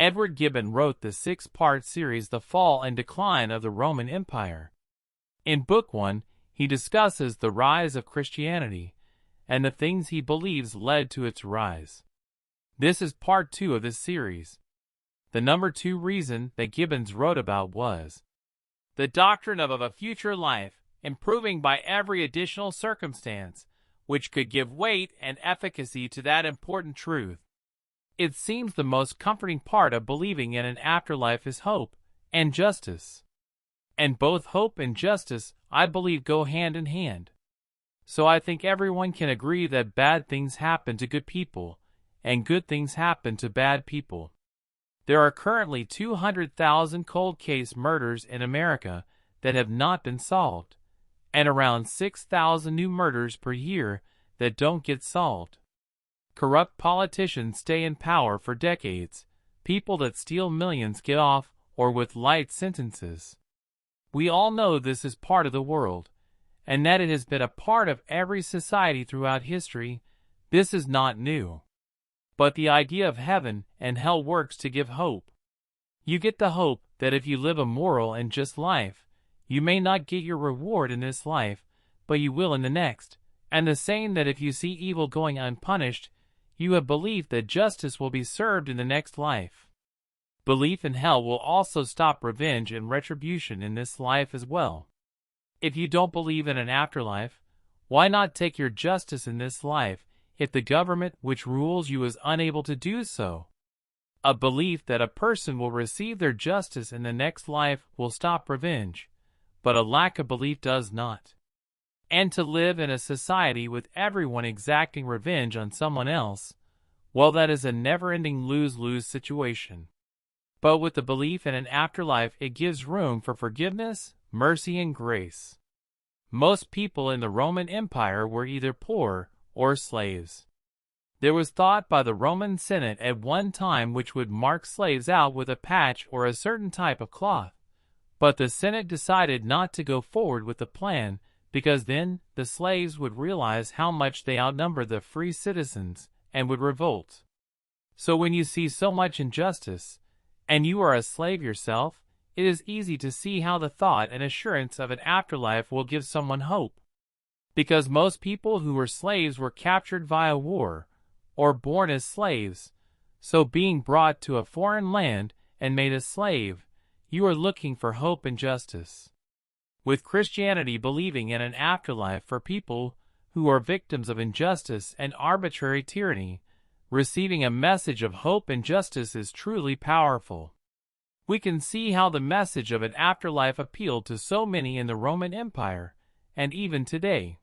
Edward Gibbon wrote the 6-part series The Fall and Decline of the Roman Empire. In Book 1, he discusses the rise of Christianity and the things he believes led to its rise. This is Part 2 of this series. The number 2 reason that Gibbons wrote about was the doctrine of a future life, improving by every additional circumstance, which could give weight and efficacy to that important truth. It seems the most comforting part of believing in an afterlife is hope and justice. And both hope and justice, I believe, go hand in hand. So I think everyone can agree that bad things happen to good people, and good things happen to bad people. There are currently 200,000 cold case murders in America that have not been solved, and around 6,000 new murders per year that don't get solved. Corrupt politicians stay in power for decades. People that steal millions get off or with light sentences. We all know this is part of the world, and that it has been a part of every society throughout history. This is not new. But the idea of heaven and hell works to give hope. You get the hope that if you live a moral and just life, you may not get your reward in this life, but you will in the next, and the saying that if you see evil going unpunished, you have belief that justice will be served in the next life. Belief in hell will also stop revenge and retribution in this life as well. If you don't believe in an afterlife, why not take your justice in this life if the government which rules you is unable to do so? A belief that a person will receive their justice in the next life will stop revenge, but a lack of belief does not. And to live in a society with everyone exacting revenge on someone else, well, that is a never-ending lose-lose situation. But with the belief in an afterlife, it gives room for forgiveness, mercy, and grace. Most people in the Roman Empire were either poor or slaves. There was thought by the Roman Senate at one time which would mark slaves out with a patch or a certain type of cloth, but the Senate decided not to go forward with the plan because then the slaves would realize how much they outnumbered the free citizens and would revolt. So when you see so much injustice, and you are a slave yourself, it is easy to see how the thought and assurance of an afterlife will give someone hope. Because most people who were slaves were captured via war, or born as slaves, so being brought to a foreign land and made a slave, you are looking for hope and justice. With Christianity believing in an afterlife for people who are victims of injustice and arbitrary tyranny, receiving a message of hope and justice is truly powerful. We can see how the message of an afterlife appealed to so many in the Roman Empire, and even today.